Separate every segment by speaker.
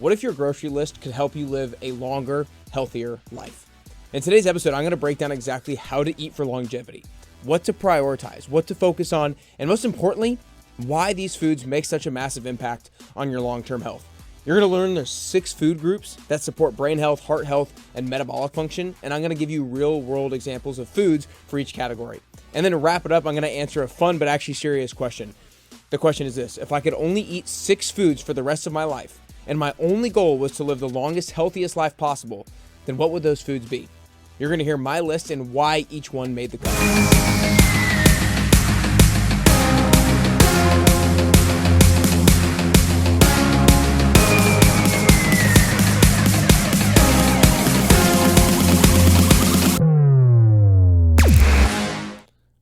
Speaker 1: What if your grocery list could help you live a longer, healthier life? In today's episode, I'm going to break down exactly how to eat for longevity, what to prioritize, what to focus on, and most importantly, why these foods make such a massive impact on your long-term health. You're going to learn there's 6 food groups that support brain health, heart health, and metabolic function, and I'm going to give you real-world examples of foods for each category. And then to wrap it up, I'm going to answer a fun but actually serious question. The question is this: if I could only eat 6 foods for the rest of my life, and my only goal was to live the longest, healthiest life possible, then what would those foods be? You're going to hear my list and why each one made the cut.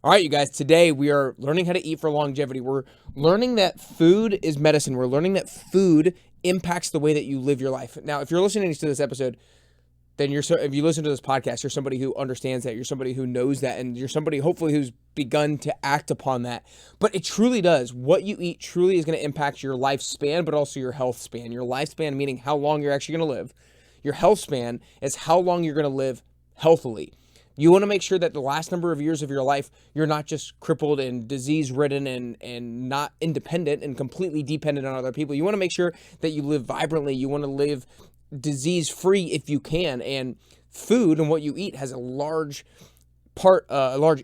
Speaker 1: All right, you guys, today we are learning how to eat for longevity. We're learning that food is medicine. We're learning that food impacts the way that you live your life. Now, if you're listening to this episode, then if you listen to this podcast, you're somebody who understands that, you're somebody who knows that, and you're somebody hopefully who's begun to act upon that. But it truly does. What you eat truly is going to impact your lifespan, but also your health span. Your lifespan meaning how long you're actually going to live. Your health span is how long you're going to live healthily. You want to make sure that the last number of years of your life, you're not just crippled and disease-ridden and not independent and completely dependent on other people. You want to make sure that you live vibrantly. You want to live disease-free if you can. And food and what you eat has a large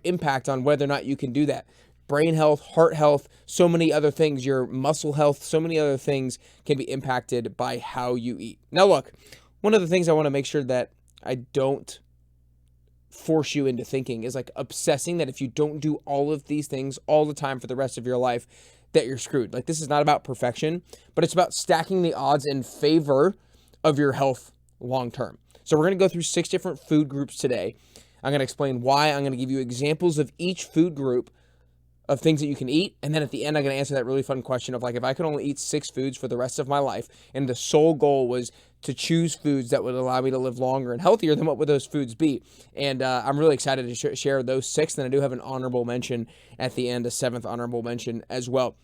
Speaker 1: impact on whether or not you can do that. Brain health, heart health, so many other things, your muscle health, so many other things can be impacted by how you eat. Now, look, one of the things I want to make sure that I don't force you into thinking is like obsessing that if you don't do all of these things all the time for the rest of your life, that you're screwed. Like, this is not about perfection, but it's about stacking the odds in favor of your health long term. So we're going to go through 6 different food groups today. I'm going to explain why. I'm going to give you examples of each food group of things that you can eat. And then at the end, I'm going to answer that really fun question of like, if I could only eat 6 foods for the rest of my life, and the sole goal was to choose foods that would allow me to live longer and healthier, then what would those foods be? And I'm really excited to share those 6. And I do have an honorable mention at the end, a 7th honorable mention as well.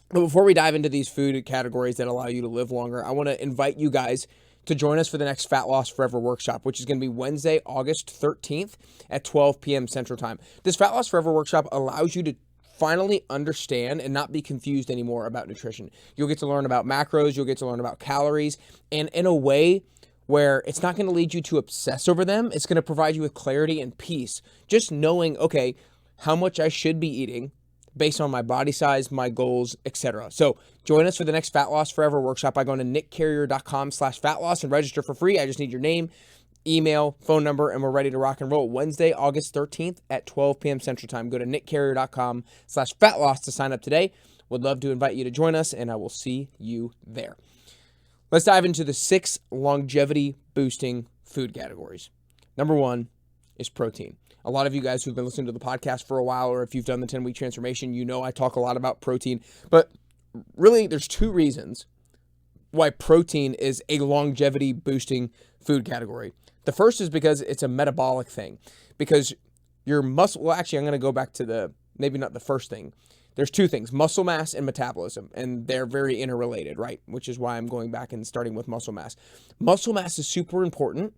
Speaker 1: But before we dive into these food categories that allow you to live longer, I want to invite you guys to join us for the next Fat Loss Forever workshop, which is going to be Wednesday, August 13th at 12 p.m. Central Time. This Fat Loss Forever workshop allows you to finally understand and not be confused anymore about nutrition. You'll get to learn about macros, you'll get to learn about calories, and in a way where it's not going to lead you to obsess over them. It's going to provide you with clarity and peace, just knowing, okay, how much I should be eating based on my body size, my goals, etc. So join us for the next Fat Loss Forever workshop by going to nickcarrier.com/fatloss and register for free. I just need your name, email, phone number, and we're ready to rock and roll. Wednesday, August 13th at 12 p.m. Central Time. Go to nickcarrier.com/fatloss to sign up today. Would love to invite you to join us, and I will see you there. Let's dive into the 6 longevity boosting food categories. Number 1 is protein. A lot of you guys who've been listening to the podcast for a while, or if you've done the 10-week transformation, you know I talk a lot about protein. But really, there's 2 reasons why protein is a longevity boosting food category. The first is because it's a metabolic thing. Because your muscle, well, actually, I'm going to go back to maybe not the first thing. There's 2 things, muscle mass and metabolism, and they're very interrelated, right? Which is why I'm going back and starting with muscle mass. Muscle mass is super important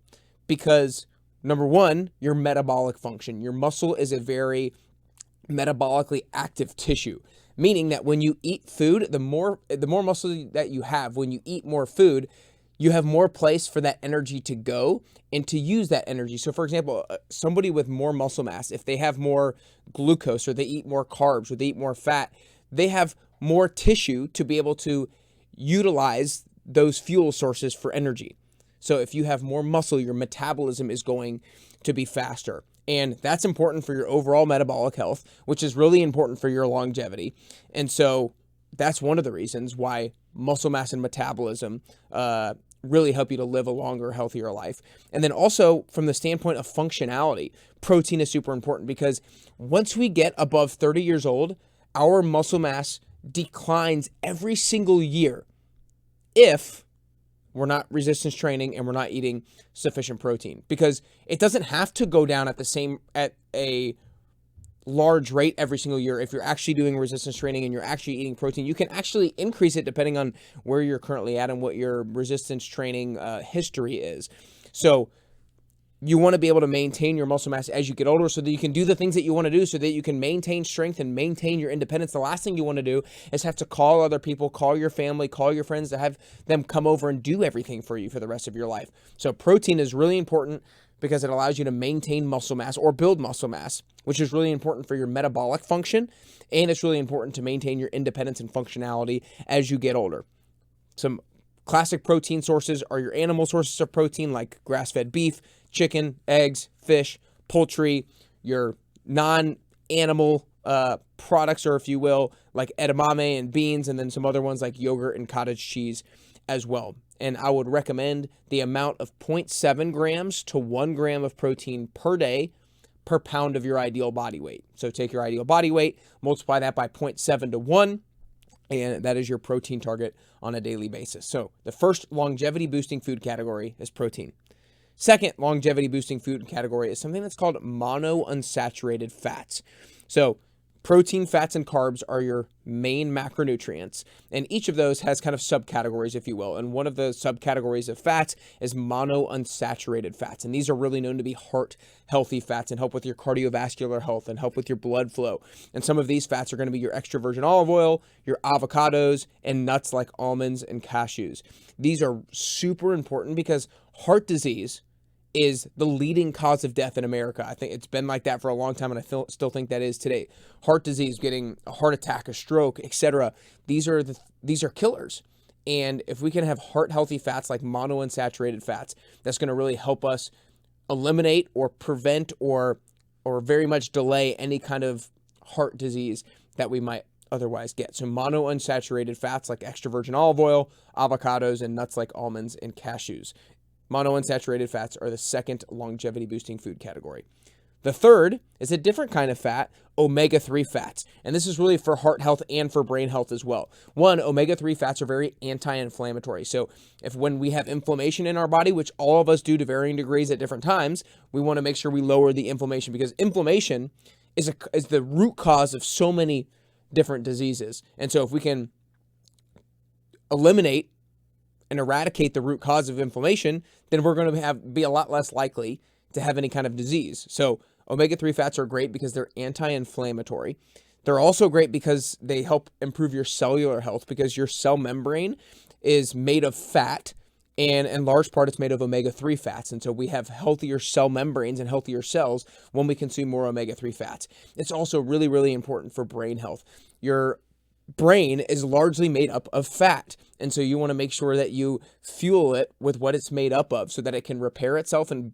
Speaker 1: because, number 1, your metabolic function. Your muscle is a very metabolically active tissue, meaning that when you eat food, the more muscle that you have, when you eat more food, you have more place for that energy to go and to use that energy. So for example, somebody with more muscle mass, if they have more glucose or they eat more carbs or they eat more fat, they have more tissue to be able to utilize those fuel sources for energy. So if you have more muscle, your metabolism is going to be faster. And that's important for your overall metabolic health, which is really important for your longevity. And so that's one of the reasons why muscle mass and metabolism really help you to live a longer, healthier life. And then also from the standpoint of functionality, protein is super important because once we get above 30 years old, our muscle mass declines every single year if we're not resistance training and we're not eating sufficient protein, because it doesn't have to go down at a large rate every single year, if you're actually doing resistance training and you're actually eating protein, you can actually increase it depending on where you're currently at and what your resistance training history is. So you want to be able to maintain your muscle mass as you get older so that you can do the things that you want to do, so that you can maintain strength and maintain your independence. The last thing you want to do is have to call other people, call your family, call your friends to have them come over and do everything for you for the rest of your life. So protein is really important because it allows you to maintain muscle mass or build muscle mass, which is really important for your metabolic function. And it's really important to maintain your independence and functionality as you get older. Some classic protein sources are your animal sources of protein, like grass-fed beef, chicken, eggs, fish, poultry, your non-animal products, or if you will, like edamame and beans, and then some other ones like yogurt and cottage cheese as well. And I would recommend the amount of 0.7 grams to 1 gram of protein per day per pound of your ideal body weight. So take your ideal body weight, multiply that by 0.7 to 1, and that is your protein target on a daily basis. So the first longevity boosting food category is protein. Second longevity boosting food category is something that's called monounsaturated fats. So protein, fats, and carbs are your main macronutrients, and each of those has kind of subcategories, if you will. And one of the subcategories of fats is monounsaturated fats, and these are really known to be heart healthy fats and help with your cardiovascular health and help with your blood flow. And some of these fats are going to be your extra virgin olive oil, your avocados, and nuts like almonds and cashews. These are super important because heart disease is the leading cause of death in America. I think it's been like that for a long time, and I still think that is today. Heart disease, getting a heart attack, a stroke, etc. These are killers. And if we can have heart healthy fats like monounsaturated fats, that's going to really help us eliminate or prevent or very much delay any kind of heart disease that we might otherwise get. So monounsaturated fats like extra virgin olive oil, avocados, and nuts like almonds and cashews. Monounsaturated fats are the second longevity boosting food category. The third is a different kind of fat, omega-3 fats. And this is really for heart health and for brain health as well. One, omega-3 fats are very anti-inflammatory. So when we have inflammation in our body, which all of us do to varying degrees at different times, we want to make sure we lower the inflammation, because inflammation is the root cause of so many different diseases. And so if we can eliminate and eradicate the root cause of inflammation, then we're going to be a lot less likely to have any kind of disease. So omega-3 fats are great because they're anti-inflammatory. They're also great because they help improve your cellular health, because your cell membrane is made of fat, and in large part it's made of omega-3 fats. And so we have healthier cell membranes and healthier cells when we consume more omega-3 fats. It's also really, really important for brain health. Your brain is largely made up of fat. And so you want to make sure that you fuel it with what it's made up of so that it can repair itself and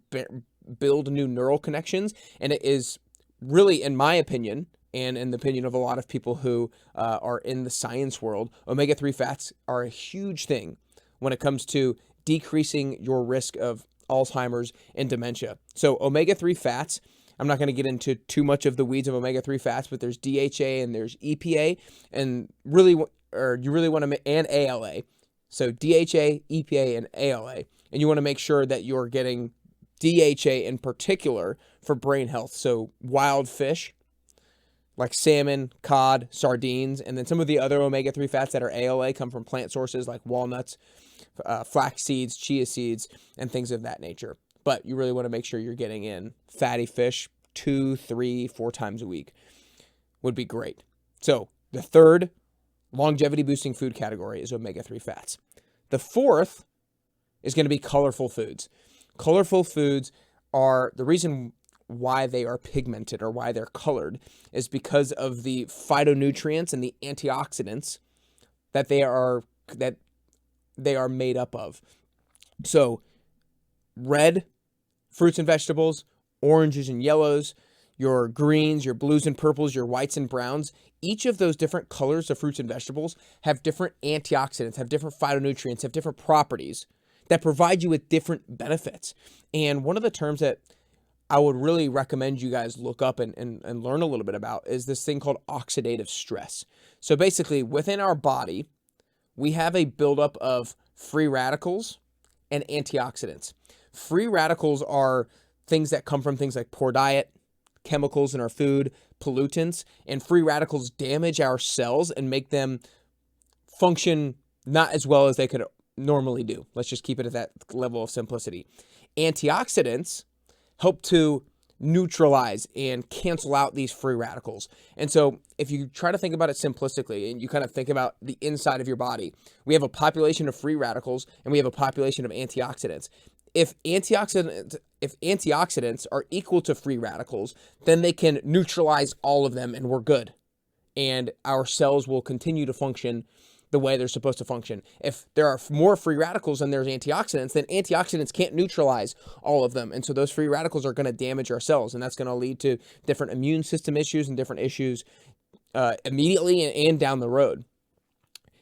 Speaker 1: build new neural connections. And it is really, in my opinion, and in the opinion of a lot of people who are in the science world, omega-3 fats are a huge thing when it comes to decreasing your risk of Alzheimer's and dementia. So omega-3 fats, I'm not going to get into too much of the weeds of omega-3 fats, but there's DHA and there's EPA, and you really want to, and ALA. So DHA, EPA, and ALA. And you want to make sure that you're getting DHA in particular for brain health. So wild fish, like salmon, cod, sardines, and then some of the other omega-3 fats that are ALA come from plant sources like walnuts, flax seeds, chia seeds, and things of that nature. But you really want to make sure you're getting in fatty fish 2, 3, 4 times a week would be great. So the third longevity boosting food category is omega-3 fats. The fourth is going to be colorful foods. Colorful foods are the reason why they are pigmented or why they're colored is because of the phytonutrients and the antioxidants that they are made up of. So red fruits and vegetables, oranges and yellows, your greens, your blues and purples, your whites and browns, each of those different colors of fruits and vegetables have different antioxidants, have different phytonutrients, have different properties that provide you with different benefits. And one of the terms that I would really recommend you guys look up and learn a little bit about is this thing called oxidative stress. So basically, within our body, we have a buildup of free radicals and antioxidants. Free radicals are things that come from things like poor diet, chemicals in our food, pollutants, and free radicals damage our cells and make them function not as well as they could normally do. Let's just keep it at that level of simplicity. Antioxidants help to neutralize and cancel out these free radicals. And so if you try to think about it simplistically and you kind of think about the inside of your body, we have a population of free radicals and we have a population of antioxidants. If antioxidants are equal to free radicals, then they can neutralize all of them and we're good. And our cells will continue to function the way they're supposed to function. If there are more free radicals than there's antioxidants, then antioxidants can't neutralize all of them. And so those free radicals are going to damage our cells, and that's going to lead to different immune system issues and different issues immediately and down the road.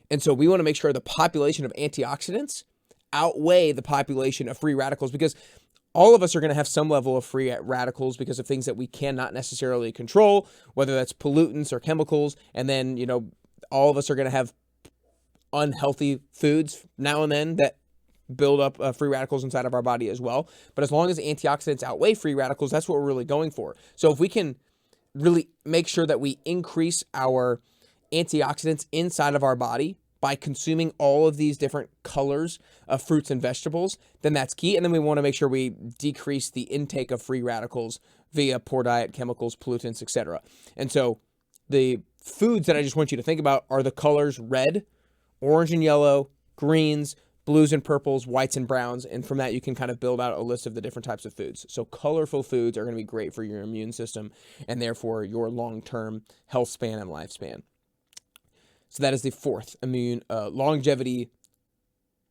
Speaker 1: And so we want to make sure the population of antioxidants outweigh the population of free radicals, because all of us are going to have some level of free radicals because of things that we cannot necessarily control, whether that's pollutants or chemicals. And then, all of us are going to have unhealthy foods now and then that build up free radicals inside of our body as well. But as long as antioxidants outweigh free radicals, that's what we're really going for. So if we can really make sure that we increase our antioxidants inside of our body by consuming all of these different colors of fruits and vegetables, then that's key. And then we want to make sure we decrease the intake of free radicals via poor diet, chemicals, pollutants, etc. And so the foods that I just want you to think about are the colors red, orange and yellow, greens, blues and purples, whites and browns. And from that, you can kind of build out a list of the different types of foods. So colorful foods are going to be great for your immune system and therefore your long-term health span and lifespan. So that is the fourth longevity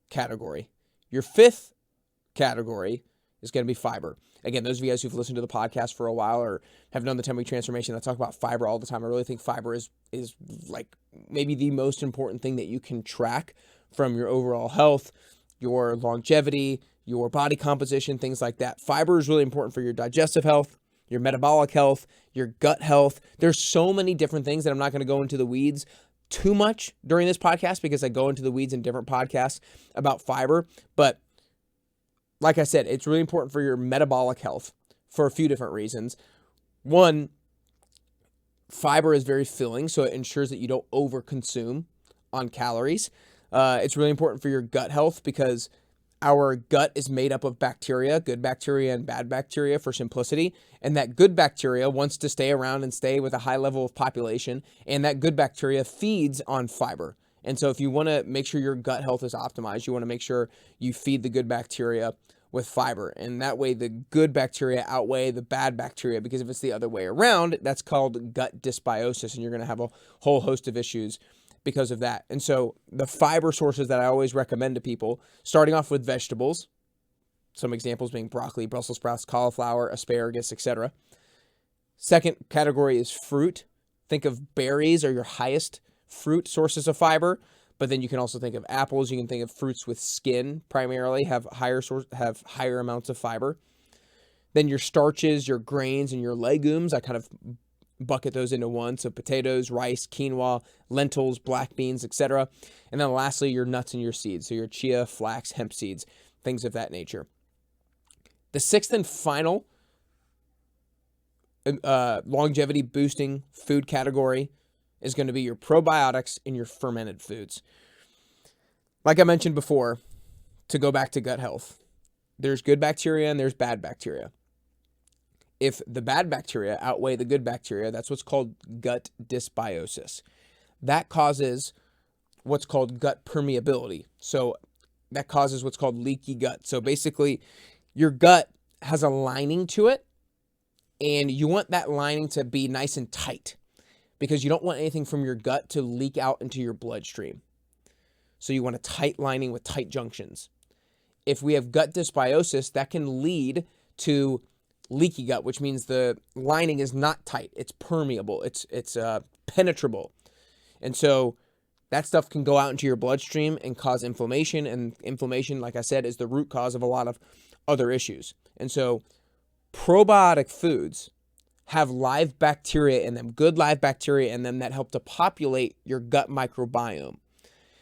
Speaker 1: category. Your fifth category is going to be fiber. Again, those of you guys who've listened to the podcast for a while or have known the 10-week transformation, I talk about fiber all the time. I really think fiber is like maybe the most important thing that you can track from your overall health, your longevity, your body composition, things like that. Fiber is really important for your digestive health, your metabolic health, your gut health. There's so many different things that I'm not going to go into the weeds too much during this podcast because I go into the weeds in different podcasts about fiber. But like I said, it's really important for your metabolic health for a few different reasons. One, fiber is very filling, so it ensures that you don't overconsume on calories. It's really important for your gut health because our gut is made up of bacteria, good bacteria and bad bacteria for simplicity. And that good bacteria wants to stay around and stay with a high level of population. And that good bacteria feeds on fiber. And so if you want to make sure your gut health is optimized, you want to make sure you feed the good bacteria with fiber. And that way the good bacteria outweigh the bad bacteria, because if it's the other way around, that's called gut dysbiosis. And you're going to have a whole host of issues because of that. And so the fiber sources that I always recommend to people, starting off with vegetables, some examples being broccoli, Brussels sprouts, cauliflower, asparagus, etc. Second category is fruit. Think of berries are your highest fruit sources of fiber, but then you can also think of apples. You can think of fruits with skin primarily have higher amounts of fiber. Then your starches, your grains, and your legumes, I kind of bucket those into one. So potatoes, rice, quinoa, lentils, black beans, etc. And then lastly, your nuts and your seeds. So your chia, flax, hemp seeds, things of that nature. The sixth and final longevity boosting food category is going to be your probiotics and your fermented foods. Like I mentioned before, to go back to gut health, there's good bacteria and there's bad bacteria. If the bad bacteria outweigh the good bacteria, that's what's called gut dysbiosis. That causes what's called gut permeability. So that causes what's called leaky gut. So basically, your gut has a lining to it, and you want that lining to be nice and tight because you don't want anything from your gut to leak out into your bloodstream. So you want a tight lining with tight junctions. If we have gut dysbiosis, that can lead to leaky gut, which means the lining is not tight. It's permeable. It's penetrable. And so that stuff can go out into your bloodstream and cause inflammation. And inflammation, like I said, is the root cause of a lot of other issues. And so probiotic foods have live bacteria in them, good live bacteria in them that help to populate your gut microbiome.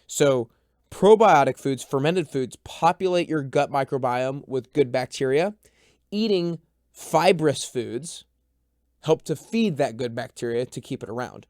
Speaker 1: So probiotic foods, fermented foods, populate your gut microbiome with good bacteria. Eating fibrous foods help to feed that good bacteria to keep it around.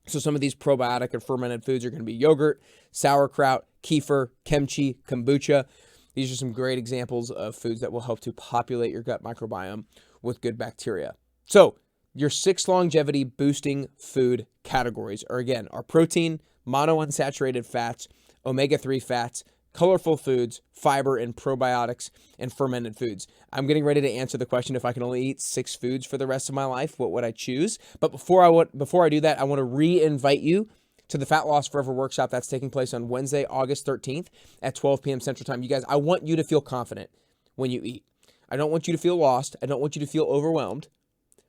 Speaker 1: So some of these probiotic and fermented foods are going to be yogurt, sauerkraut, kefir, kimchi, kombucha. These are some great examples of foods that will help to populate your gut microbiome with good bacteria. So your 6 longevity boosting food categories are, again, our protein, monounsaturated fats, omega-3 fats, colorful foods, fiber, and probiotics, and fermented foods. I'm getting ready to answer the question, if I can only eat 6 foods for the rest of my life, what would I choose? But before I do that, I want to re-invite you to the Fat Loss Forever workshop that's taking place on Wednesday, August 13th at 12 p.m. Central Time. You guys, I want you to feel confident when you eat. I don't want you to feel lost. I don't want you to feel overwhelmed,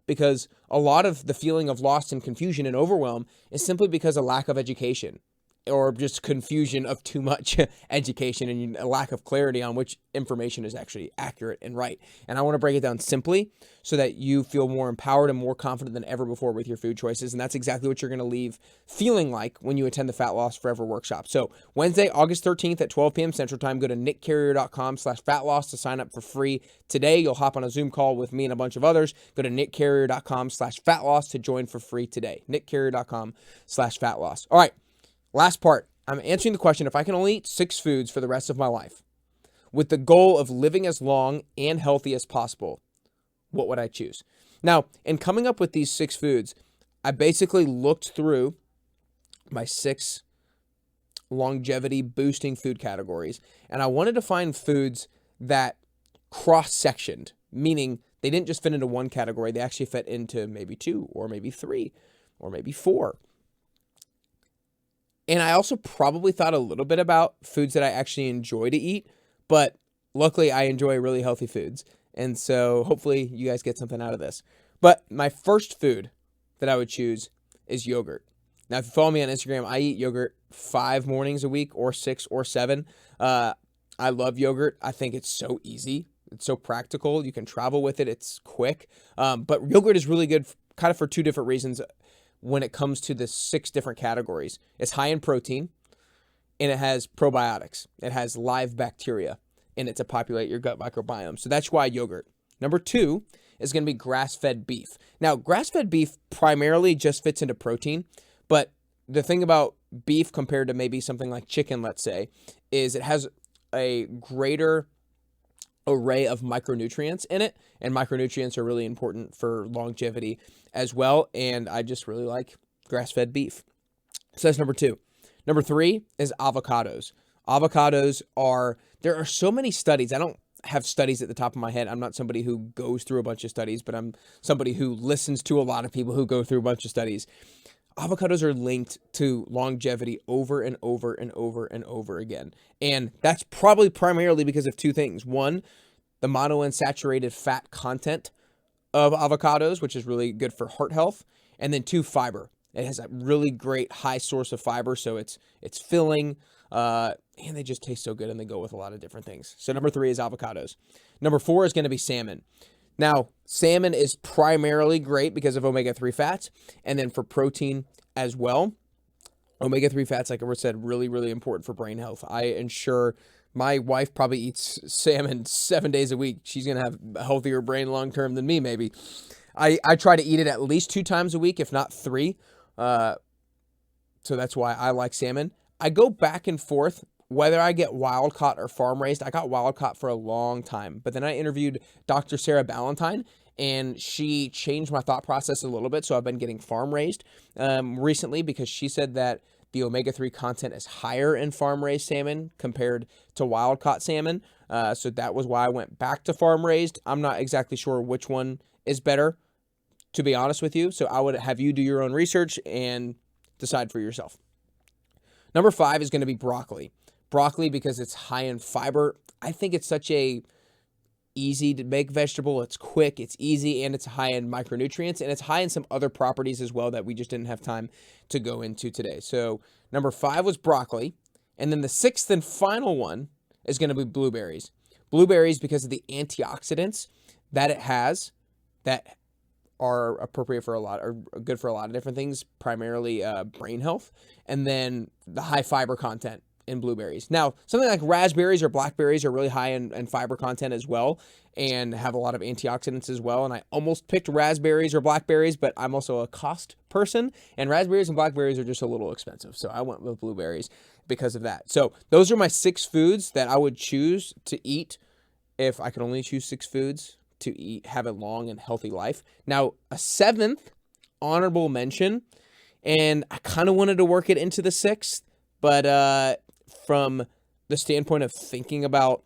Speaker 1: because a lot of the feeling of lost and confusion and overwhelm is simply because of lack of education, or just confusion of too much education and a lack of clarity on which information is actually accurate and right. And I want to break it down simply so that you feel more empowered and more confident than ever before with your food choices. And that's exactly what you're going to leave feeling like when you attend the Fat Loss Forever workshop. So Wednesday, August 13th at 12 p.m. Central Time, go to nickcarrier.com/fatloss to sign up for free today. You'll hop on a Zoom call with me and a bunch of others. Go to nickcarrier.com/fatloss to join for free today. nickcarrier.com/fatloss. All right. Last part, I'm answering the question, if I can only eat 6 foods for the rest of my life with the goal of living as long and healthy as possible, what would I choose? Now, in coming up with these 6 foods, I basically looked through my 6 longevity boosting food categories, and I wanted to find foods that cross-sectioned, meaning they didn't just fit into one category, they actually fit into maybe 2 or maybe 3 or maybe 4. And I also probably thought a little bit about foods that I actually enjoy to eat, but luckily I enjoy really healthy foods. And so hopefully you guys get something out of this. But my first food that I would choose is yogurt. Now, if you follow me on Instagram, I eat yogurt 5 mornings a week, or 6 or 7. I love yogurt. I think it's so easy. It's so practical. You can travel with it. It's quick. But yogurt is really good kind of for 2 different reasons. When it comes to the 6 different categories, it's high in protein, and it has probiotics. It has live bacteria in it to populate your gut microbiome. So that's why yogurt. Number 2 is going to be grass-fed beef. Now, grass-fed beef primarily just fits into protein, but the thing about beef compared to maybe something like chicken, let's say, is it has a greater array of micronutrients in it, and micronutrients are really important for longevity as well, and I just really like grass-fed beef. So that's number 2. Number 3 is avocados. There are so many studies. I don't have studies at the top of my head. I'm not somebody who goes through a bunch of studies, but I'm somebody who listens to a lot of people who go through a bunch of studies. Avocados are linked to longevity over and over and over and over again. And that's probably primarily because of 2 things. 1, the monounsaturated fat content of avocados, which is really good for heart health. And then 2, fiber. It has a really great high source of fiber, so it's filling, and they just taste so good, and they go with a lot of different things. So number 3 is avocados. Number 4 is going to be salmon. Now, salmon is primarily great because of omega-3 fats, and then for protein as well. Omega-3 fats, like I said, really, really important for brain health. I ensure my wife probably eats salmon 7 days a week. She's going to have a healthier brain long-term than me, maybe. I try to eat it at least 2 times a week, if not 3. So that's why I like salmon. I go back and forth whether I get wild caught or farm raised. I got wild caught for a long time, but then I interviewed Dr. Sarah Ballantyne, and she changed my thought process a little bit. So I've been getting farm raised recently, because she said that the omega-3 content is higher in farm raised salmon compared to wild caught salmon. So that was why I went back to farm raised. I'm not exactly sure which one is better, to be honest with you. So I would have you do your own research and decide for yourself. Number 5 is going to be broccoli. Broccoli, because it's high in fiber. I think it's such a easy to make vegetable. It's quick, it's easy, and it's high in micronutrients, and it's high in some other properties as well that we just didn't have time to go into today. So number 5 was broccoli. And then the 6th and final one is going to be blueberries. Blueberries, because of the antioxidants that it has, that are appropriate for are good for a lot of different things, primarily brain health, and then the high fiber content in blueberries. Now, something like raspberries or blackberries are really high in fiber content as well and have a lot of antioxidants as well. And I almost picked raspberries or blackberries, but I'm also a cost person, and raspberries and blackberries are just a little expensive. So I went with blueberries because of that. So those are my 6 foods that I would choose to eat if I could only choose 6 foods to eat, have a long and healthy life. Now, a 7th honorable mention, and I kind of wanted to work it into the 6th, but from the standpoint of thinking about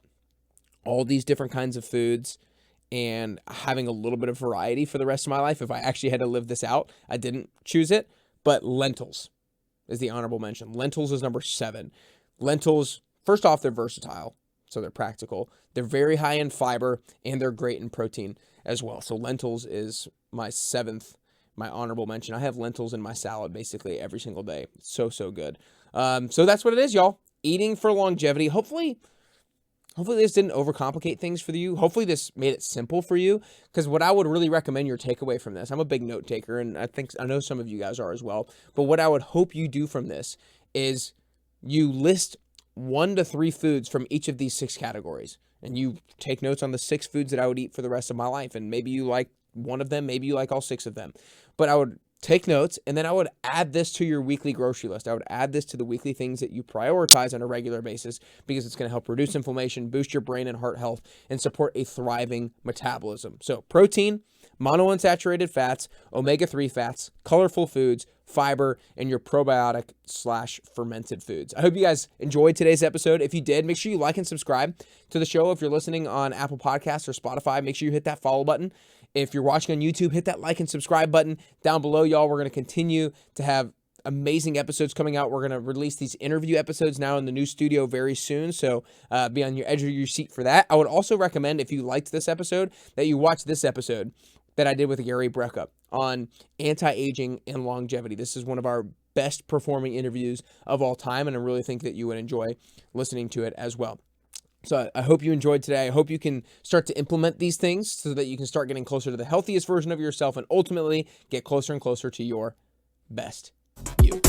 Speaker 1: all these different kinds of foods and having a little bit of variety for the rest of my life, if I actually had to live this out, I didn't choose it, but lentils is the honorable mention. Lentils is number 7. Lentils, first off, they're versatile, so they're practical. They're very high in fiber, and they're great in protein as well. So lentils is my 7th, my honorable mention. I have lentils in my salad basically every single day. It's so good. So that's what it is, y'all. Eating for longevity. Hopefully this didn't overcomplicate things for you. Hopefully this made it simple for you, because what I would really recommend your takeaway from this, I'm a big note taker, and I know some of you guys are as well, but what I would hope you do from this is you list 1 to 3 foods from each of these 6 categories, and you take notes on the 6 foods that I would eat for the rest of my life, and maybe you like one of them, maybe you like all 6 of them, but I would take notes, and then I would add this to your weekly grocery list. I would add this to the weekly things that you prioritize on a regular basis, because it's going to help reduce inflammation, boost your brain and heart health, and support a thriving metabolism. So protein, monounsaturated fats, omega-3 fats, colorful foods, fiber, and your probiotic/fermented foods. I hope you guys enjoyed today's episode. If you did, make sure you like and subscribe to the show. If you're listening on Apple Podcasts or Spotify, make sure you hit that follow button. If you're watching on YouTube, hit that like and subscribe button down below, y'all. We're going to continue to have amazing episodes coming out. We're going to release these interview episodes now in the new studio very soon, so be on your edge of your seat for that. I would also recommend, if you liked this episode, that you watch this episode that I did with Gary Brecka on anti-aging and longevity. This is one of our best performing interviews of all time, and I really think that you would enjoy listening to it as well. So I hope you enjoyed today. I hope you can start to implement these things so that you can start getting closer to the healthiest version of yourself, and ultimately get closer and closer to your best you.